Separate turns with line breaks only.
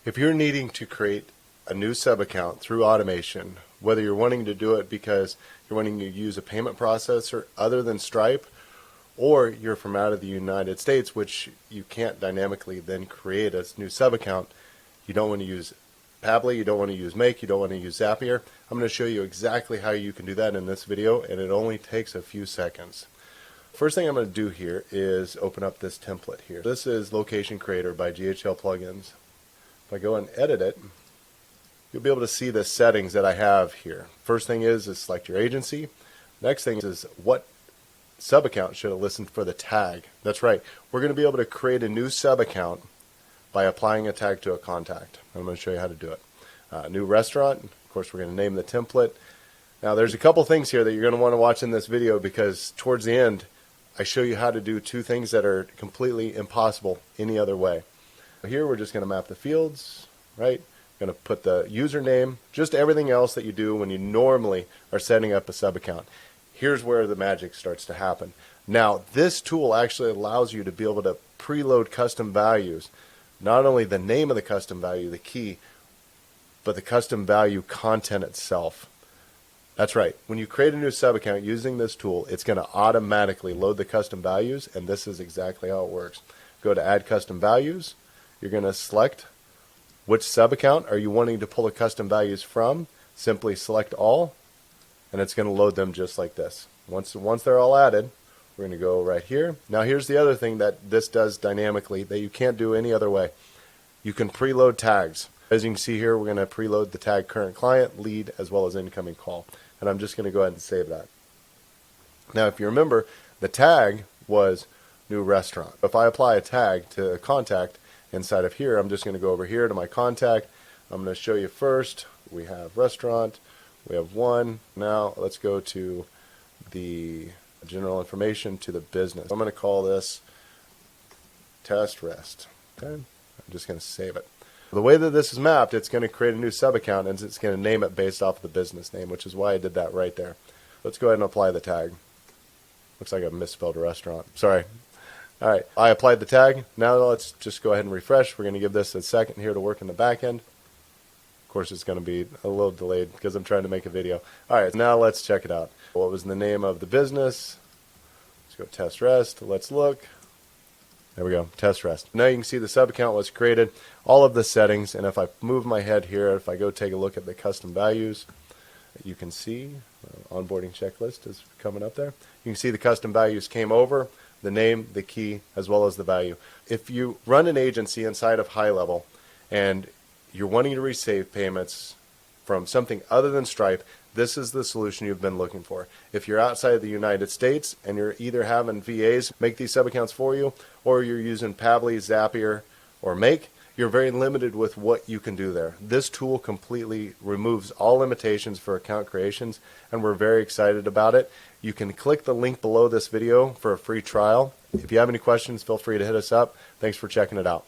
If you're needing to create a new sub-account through automation, whether you're wanting to do it because you're wanting to use a payment processor other than Stripe, or you're from out of the United States, which you can't dynamically then create a new sub-account, you don't want to use Pabbly, you don't want to use Make, you don't want to use Zapier. I'm going to show you exactly how you can do that in this video, and it only takes a few seconds. First thing I'm going to do here is open up this template here. This is Location Creator by GHL Plugins. If I go and edit it, you'll be able to see the settings that I have here. First thing is select your agency. Next thing is what sub-account should have listened for the tag. That's right. We're going to be able to create a new sub-account by applying a tag to a contact. I'm going to show you how to do it. New restaurant. Of course, we're going to name the template. Now, there's a couple things here that you're going to want to watch in this video because towards the end, I show you how to do two things that are completely impossible any other way. Here, we're just going to map the fields, right? Going to put the username, just everything else that you do when you normally are setting up a sub-account. Here's where the magic starts to happen. Now, this tool actually allows you to be able to preload custom values. Not only the name of the custom value, the key, but the custom value content itself. That's right. When you create a new sub-account using this tool, it's going to automatically load the custom values, and this is exactly how it works. Go to Add Custom Values. You're going to select which sub-account are you wanting to pull the custom values from. Simply select all, and it's going to load them just like this. Once they're all added, we're going to go right here. Now here's the other thing that this does dynamically that you can't do any other way. You can preload tags. As you can see here, we're going to preload the tag current client, lead, as well as incoming call. And I'm just going to go ahead and save that. Now if you remember, the tag was new restaurant. If I apply a tag to a contact inside of here, I'm just going to go over here to my contact. I'm going to show you first. We have restaurant. We have one. Now let's go to the general information to the business. I'm going to call this test rest. Okay. I'm just going to save it. The way that this is mapped, it's going to create a new sub-account and it's going to name it based off of the business name, which is why I did that right there. Let's go ahead and apply the tag. Looks like I misspelled restaurant. Sorry. All right, I applied the tag. Now let's just go ahead and refresh. We're going to give this a second here to work in the back end. Of course, it's going to be a little delayed because I'm trying to make a video. All right, now let's check it out. What was the name of the business? Let's go test rest. Let's look. There we go, test rest. Now you can see the sub-account was created, all of the settings, and if I move my head here, if I go take a look at the custom values, you can see onboarding checklist is coming up there. You can see the custom values came over, the name, the key, as well as the value. If you run an agency inside of HighLevel and you're wanting to receive payments from something other than Stripe, this is the solution you've been looking for. If you're outside of the United States and you're either having VAs make these sub-accounts for you, or you're using Pabbly, Zapier, or Make, you're very limited with what you can do there. This tool completely removes all limitations for account creations, and we're very excited about it. You can click the link below this video for a free trial. If you have any questions, feel free to hit us up. Thanks for checking it out.